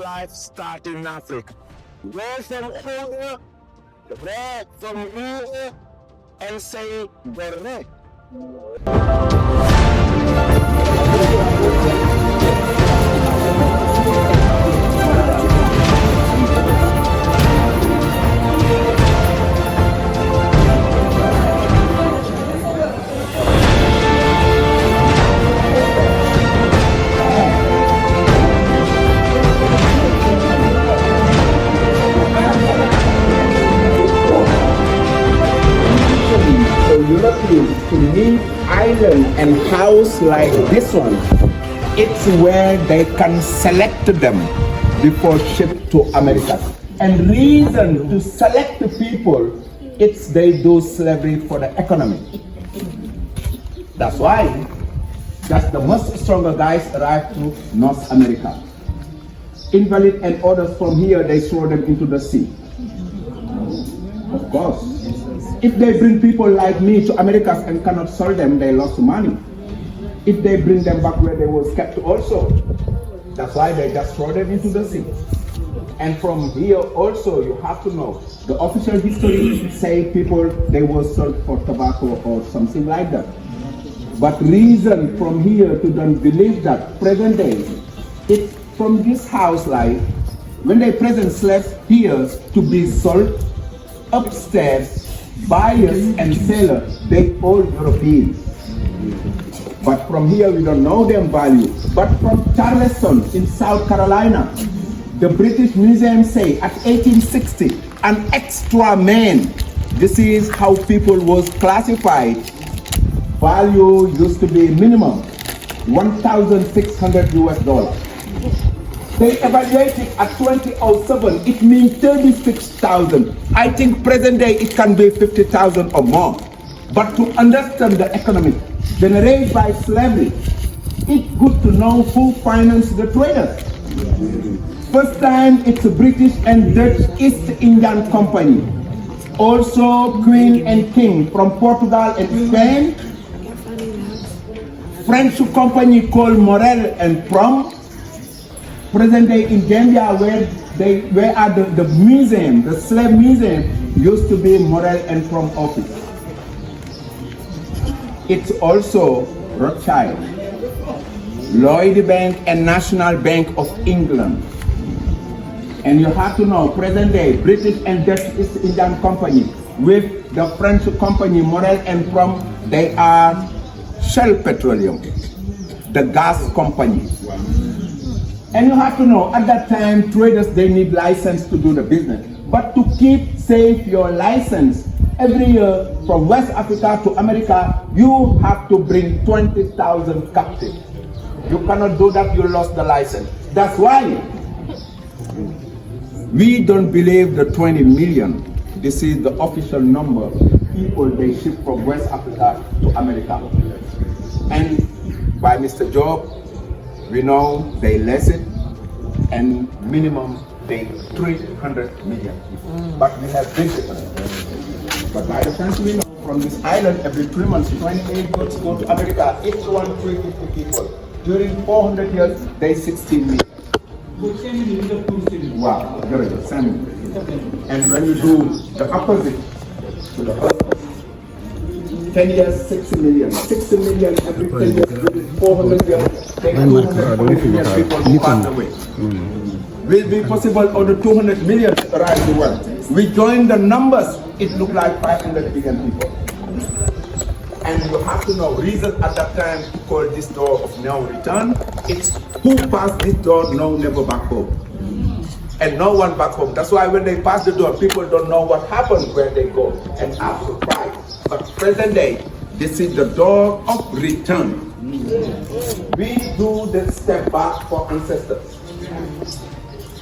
life start in Africa. Where from here, where from here, and say goree. Europeans to leave island and house like this one, it's where they can select them before shipped to America. And reason to select the people, it's they do slavery for the economy. That's why just the most stronger guys arrive to North America. Invalid and others from here, they throw them into the sea. Of course. If they bring people like me to America and cannot sell them, they lost money. If they bring them back where they was kept also, that's why they just throw them into the sea. And from here also, you have to know, the official history say people, they were sold for tobacco or something like that. But reason from here to don't believe that present day, it's from this house life, when they present slaves here to be sold upstairs, buyers and sellers, they all Europeans. But from here we don't know their value. But from Charleston in South Carolina, the British Museum say at 1860, an extra man, this is how people was classified. Value used to be minimum, 1,600 US. They evaluated at 2007, it means 36,000. I think present day it can be 50,000 or more. But to understand the economy generated by slavery, it's good to know who financed the traders. First time it's a British and Dutch East Indian Company. Also Queen and King from Portugal and Spain. French company called Morel and Prom. Present day in Gambia, where are the museum, the slave museum, used to be Morel and Prom office. It's also Rothschild, Lloyd Bank and National Bank of England. And you have to know, present day, British and Dutch East Indian Company with the French company Morel and Prom, they are Shell Petroleum, the gas company. And you have to know, at that time, traders, they need license to do the business. But to keep safe your license, every year from West Africa to America, you have to bring 20,000 captives. You cannot do that, you lost the license. That's why we don't believe the 20 million. This is the official number of people they ship from West Africa to America. And by Mr. Job, we know they less it, and minimum they 300 million. But we have big difference. But by the time we know, from this island, every 3 months, 28 boats go to America, each one 350 people. During 400 years, they 16 million. Wow, very good, and when you do the opposite to the opposite, 10 years, 60 million. 60 million every 10 years, 400 years, take 240 million people who pass away. Will be possible over 200 million to arrive the world. We join the numbers, it look like 500 billion people. And you have to know, reason at that time to call this door of no return, it's who passed this door, no, never back home. And no one back home. That's why when they pass the door, people don't know what happened where they go and have to cry. But present day, this is the door of return. We do the step back for ancestors.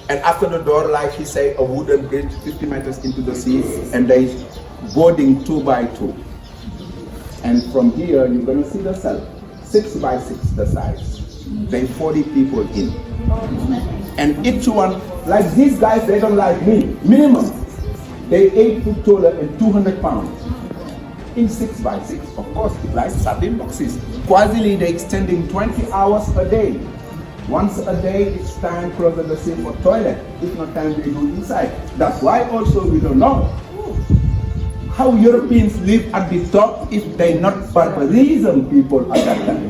And after the door, like he said, a wooden bridge 50 meters into the sea, and they boarding 2 by 2. And from here, you're gonna see the cell, 6 by 6 the size. They 40 people in. And each one, like these guys, they don't like me, minimum. They 8 foot taller and 200 pounds. In 6 by 6, of course, it like sardine boxes. Quasi, they're extending 20 hours a day. Once a day, it's time closer the sink for toilet. If not time, they do inside. That's why also we don't know how Europeans live at the top if they not barbarism people at that time.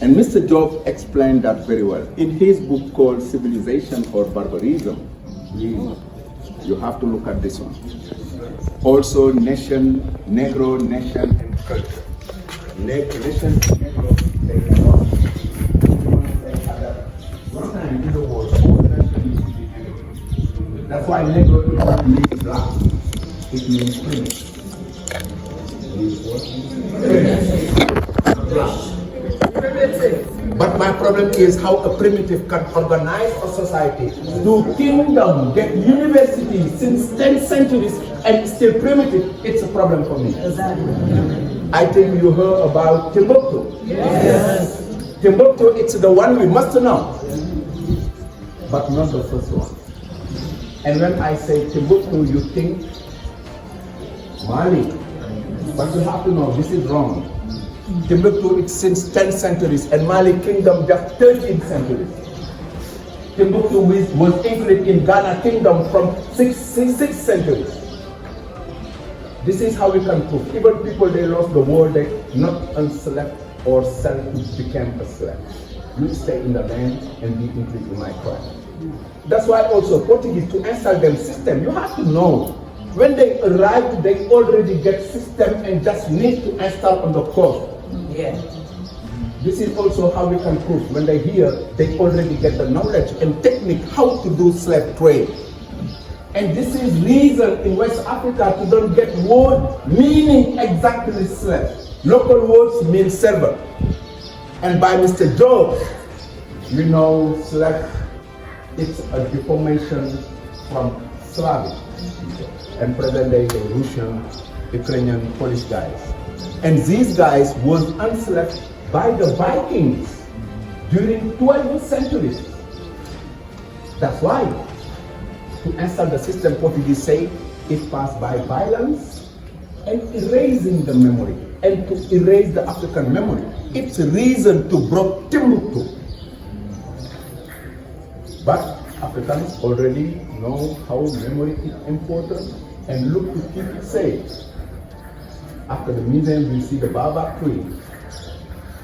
And Mr. Job explained that very well. In his book called Civilization or Barbarism, you have to look at this one. Also nation, Negro, nation and culture. Nation, Negro, they cannot. One time in the world, all nations used to be Negro. That's why Negro doesn't mean black. It means primitive. Black. But my problem is how a primitive can organize a society. Do kingdom get university since 10 centuries and still primitive? It's a problem for me. I think you heard about Timbuktu. Yes. Timbuktu, it's the one we must know, but not the first one. And when I say Timbuktu, you think Mali. But you have to know, this is wrong. Timbuktu is since 10 centuries and Mali kingdom just 13 centuries. Timbuktu was included in Ghana kingdom from 6th centuries. This is how we can prove. Even people they lost the war, they not enslaved or sell to become a slave. You stay in the land and be included in my tribe. That's why also Portuguese to install them system, you have to know. When they arrive, they already get system and just need to install on the coast. Yeah. This is also how we can prove. When they hear, they already get the knowledge and technique how to do slave trade. And this is reason in West Africa to don't get word meaning exactly slave. Local words mean servant. And by Mr. Job, we know slave, it's a deformation from Slavic. And present day the Russian, Ukrainian, Polish guys. And these guys was enslaved by the Vikings during 12th century. That's why to install the system, Portuguese say it passed by violence and erasing the memory and to erase the African memory. It's a reason to break Timbuktu. But Africans already know how memory is important and look to keep it safe. After the museum, we see the baobab tree.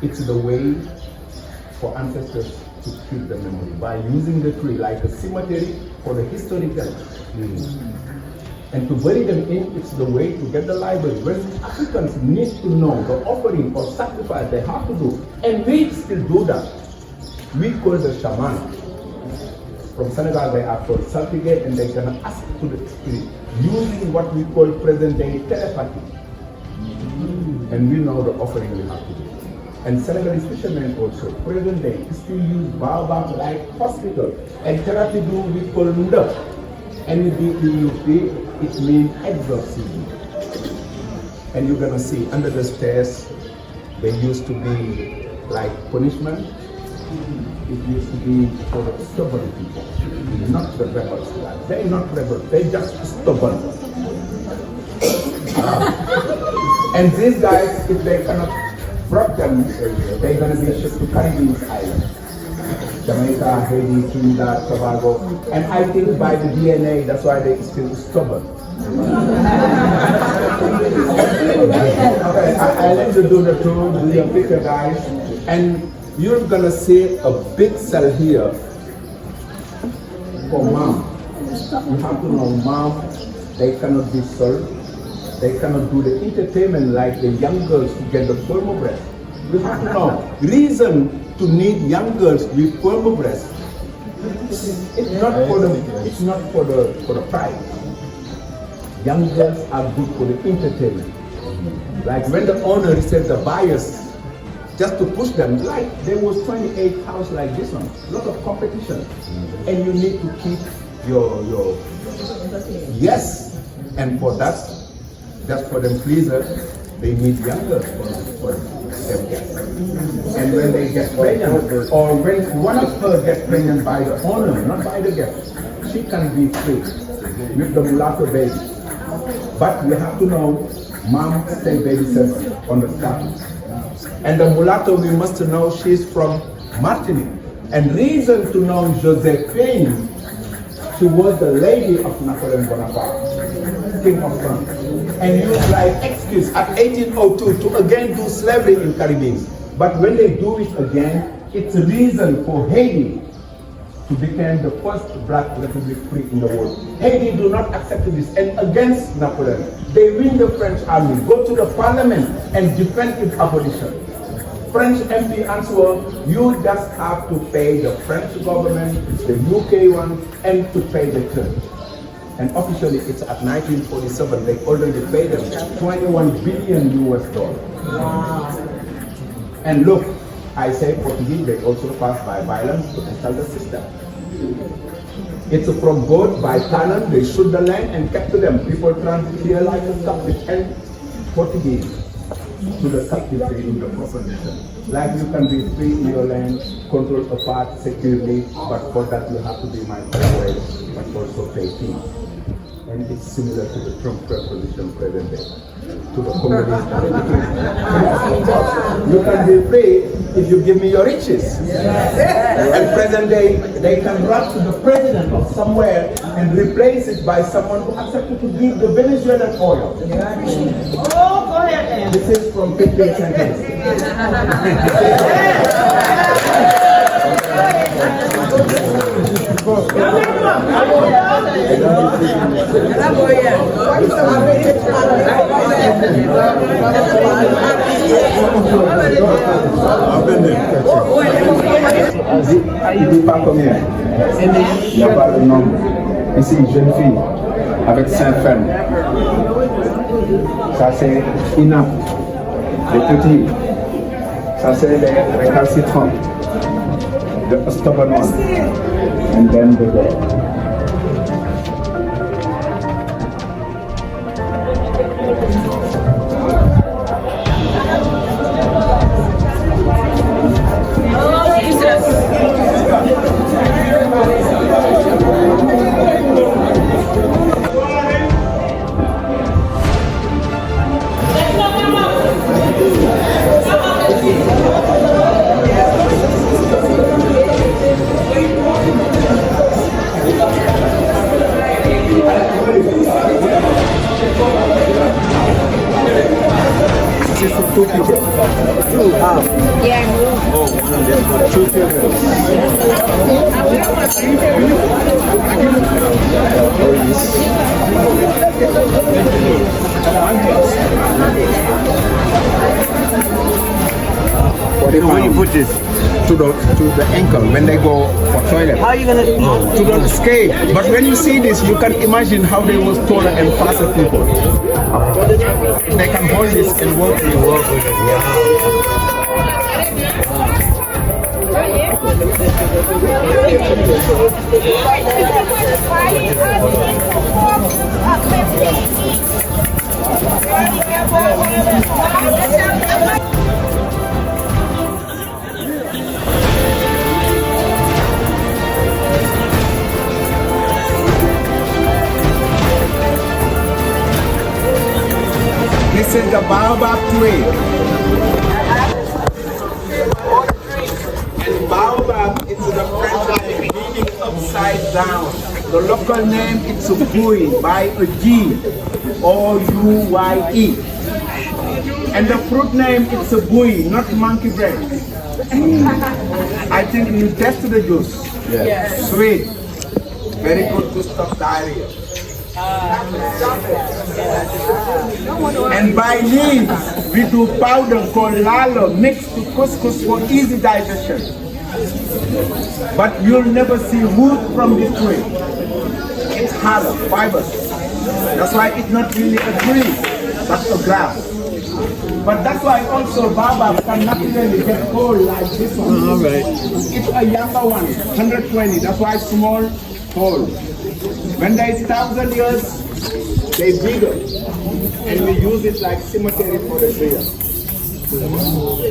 It's the way for ancestors to keep the memory by using the tree like a cemetery for the historical. And to bury them in, it's the way to get the library. When Africans need to know the offering or sacrifice they have to do, and we still do that. We call the shaman. From Senegal, they are called saltige, and they're gonna ask to the spirit using what we call present-day telepathy. And we know the offering we have to do. And Senegalese fishermen also, present day, still use baobab like hospital. And therapy do we call munda. And with the it means exorcism. And you're gonna see under the stairs, they used to be like punishment. It used to be for the stubborn people, not the rebels. They're not rebels, they're just stubborn. And these guys, if they cannot break them, they're going to be shipped to Caribbean Islands. Jamaica, Haiti, Trinidad, Tobago. And I think by the DNA, that's why they're still stubborn. Okay, I let you do the tour, do your picture, guys. And you're going to see a big cell here for mom. You have to know mom, they cannot be sold. They cannot do the entertainment like the young girls to get the formal breast. You have to know reason to need young girls with formal breast. It's not for the pride. Young girls are good for the entertainment. Like when the owner receives the buyers, just to push them, like there was 28 house like this one, a lot of competition, and you need to keep your yes, and for that. Just for them pleasers, they need younger for them guests. And when they get pregnant, or when one of her gets pregnant by the owner, not by the guest, she can be free with the mulatto baby. But you have to know, mom stay baby servant on the start. And the mulatto, we must know she's from Martinique. And reason to know Josephine, she was the lady of Napoleon Bonaparte, King of France. And used like excuse at 1802 to again do slavery in Caribbean. But when they do it again, it's a reason for Haiti to become the first black republic free in the world. Haiti do not accept this, and against Napoleon, they win the French army, go to the parliament and defend its abolition. French MP answer, you just have to pay the French government, the UK one, and to pay the church. And officially it's at 1947, they already paid them 21 billion US dollars. Wow. And look, I say Portuguese, they also pass by violence to enter the system. It's from boat by cannon, they shoot the land and capture them. People transit here like a captive, and Portuguese to the captivity in the proposition. Like you can be free in your land, control a part securely, but for that you have to be my friend, but also pay fees. And it's similar to the Trump proposition present day, to the communist. You can be free if you give me your riches. And present day, they can run to the president of somewhere and replace it by someone who accepted to give the Venezuelan oil. Oh, go ahead then. This is from 15th century. Il dit pas combien. Il n'y a pas le nombre. Ici, une jeune fille avec 5 femmes. Ça c'est inap. Les petits. Ça c'est les récalcitrants. The stubborn one. And then the girl. Two people. Yeah. Two children. Where do you put this? To the ankle when they go for toilet. How are you gonna To the scale. But when you see this, you can imagine how they was taller and faster people. They can hold this and work with it. This is the baobab tree. And baobab is the French like meaning upside down. The local name is Goree, by a G, O-U-Y-E. And the fruit name is a bui, not monkey bread. I think you tested the juice. Yes. Sweet. Very good to stop diarrhea. And by leaves, we do powder called lalo mixed to couscous for easy digestion. But you'll never see wood from this tree. It's hollow, fibrous. That's why it's not really a tree, but a grass. But that's why also baobab can naturally get cold like this one. All right. It's a younger one, 120. That's why it's small, tall. When there is 1,000 years, they bigger, and we use it like cemetery for the prayer.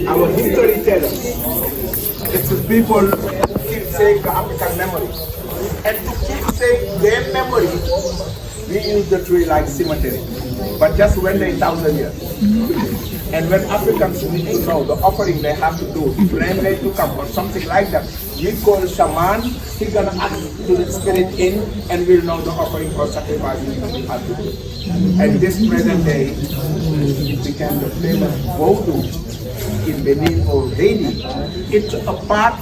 Our history tells us it's the people who keep saying the African memory, and to keep saying their memory, we use the tree like cemetery, but just when they're 1,000 years. And when Africans need to know the offering they have to do, rainbow to come or something like that, we call shaman, he's gonna ask to the spirit in and we'll know the offering or sacrifice we have to do. And this present day, it became the famous voodoo in Benin already. It's a part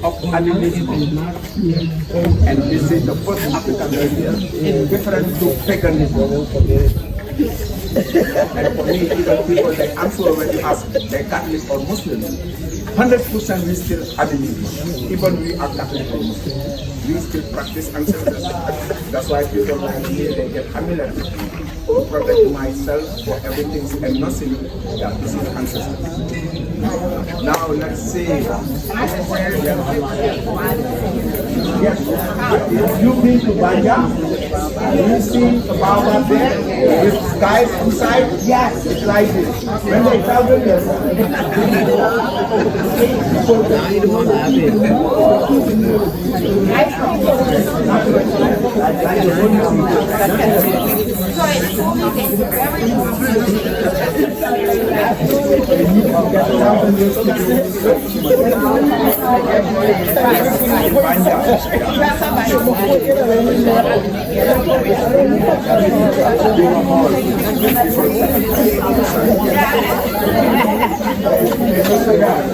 of animism. And this is the first African religion, different to paganism. And for me, even people they answer when you ask, they're Catholic or Muslim. 100% we still animism. Even we are Catholic or Muslim. We still practice ancestors. That's why people like me, they get amulets to protect myself for everything and nothing that this is ancestors. Now let's see. Yes, you've been to Banja. You see a Baobab there with skies inside? Yes, it's like this. When they travel, yes.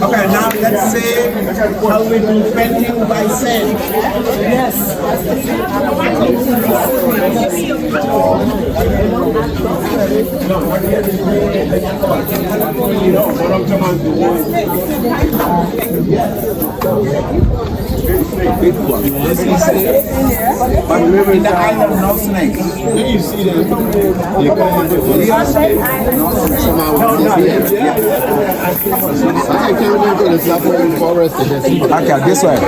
Okay, now let's see how we do painting by sand. Yes. Big one. But we were in the island, no snakes. You see them? You are snake? No, I can't remember the Zaporian forest. okay, this way.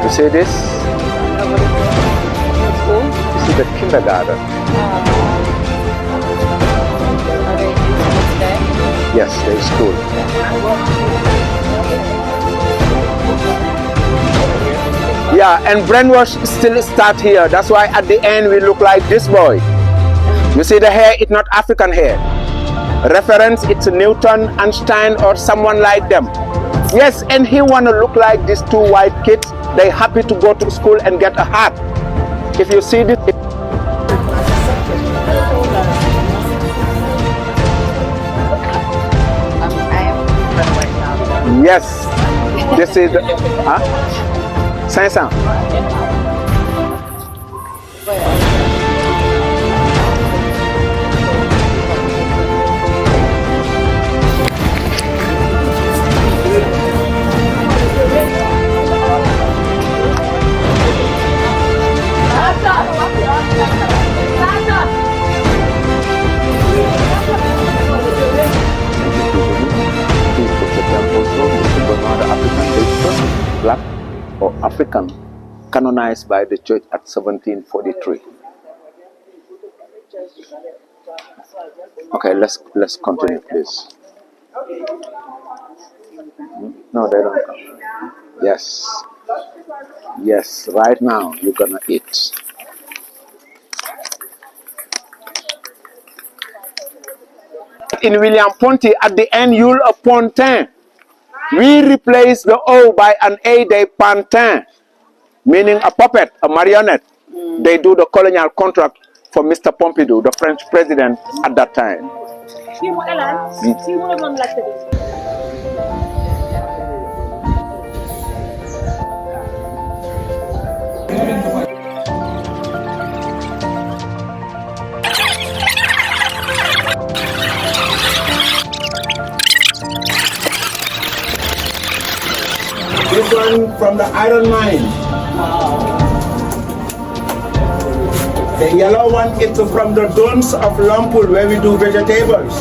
You see this? This is the kindergarten. Yes, there is school. Yeah, and brainwash still start here. That's why at the end we look like this boy. You see the hair, it's not African hair. Reference, it's Newton, Einstein, or someone like them. Yes, and he want to look like these two white kids. They happy to go to school and get a hat. If you see this. Yes, this is, 500. Black or African, canonized by the church at 1743. Okay, let's continue, please. No, they don't come. Yes, yes. Right now, you're gonna eat. In William Ponty, at the end, you'll a Pontin. We replace the O by an A de Pantin, meaning a puppet, a marionette. They do the colonial contract for Mr. Pompidou, the French president at that time. from the iron mine. The yellow one is from the dunes of Lampul where we do vegetables.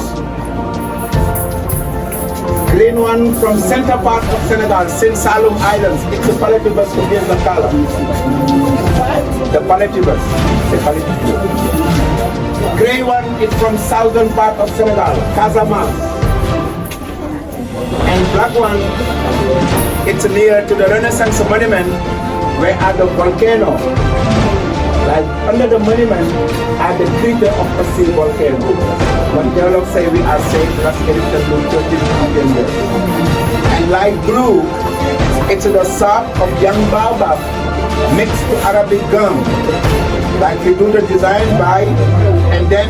Green one from center part of Senegal, Sin Salum Islands. It's the palatibus to give the color. The palatibus. The palatibus. Grey one is from southern part of Senegal, Casamance. And black one, it's near to the Renaissance monument where at the volcano. Like under the monument are the crater of a sea volcano. When geologists say we are safe, that's erupted in 13 million years. And light blue, it's the sap of young baobab mixed to Arabic gum. Like we do the design by, and then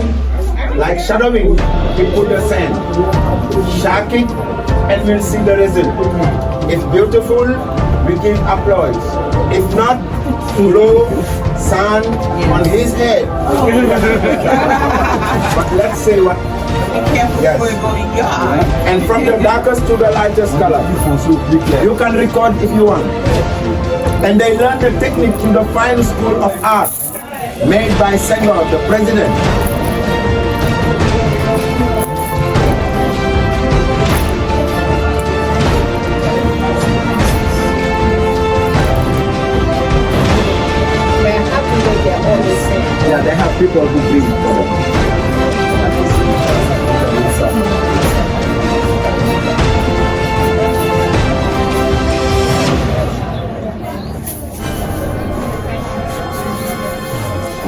like shadowing, we put the sand. Shake it, and we'll see the result. If beautiful, we give applause. If not, throw sand on his head. But let's say what. Yes. And from the darkest to the lightest color. You can record if you want. And they learn the technique in the fine school of art made by Senghor, the president. Yeah, they have people who bring for them.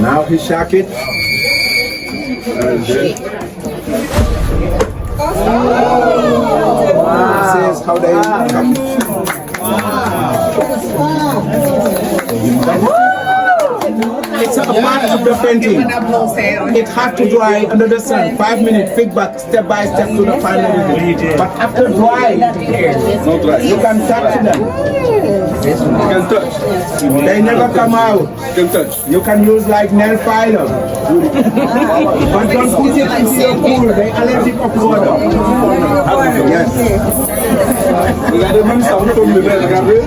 Now he shock it. This is how they come. It's a part of the painting. It has to dry under the sun. 5 minutes, feedback, step by step to the final result. But after dry, you can touch them. You can touch. They never come out. You can touch. You can use like nail filer. But don't put it into your pool. They allergic of water. Yes.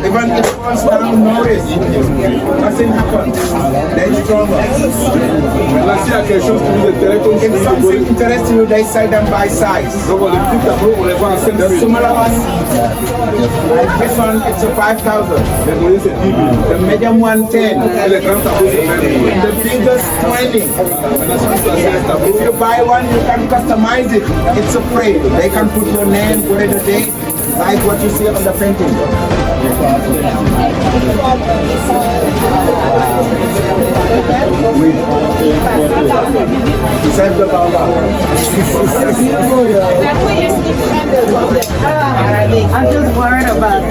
Even if it falls down, no risk. Nothing happens. They're stronger. If something interests you, they sell them by size. The smaller one, like this one, it's a 5,000. The medium one, 10. The biggest, 20. If you buy one, you can customize it. It's a frame. They can put your name, put it a date, like what you see on the painting. Save the Baba. I'm just worried about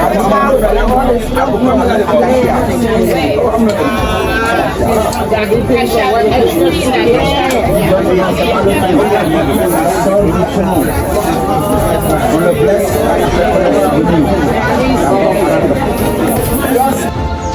Just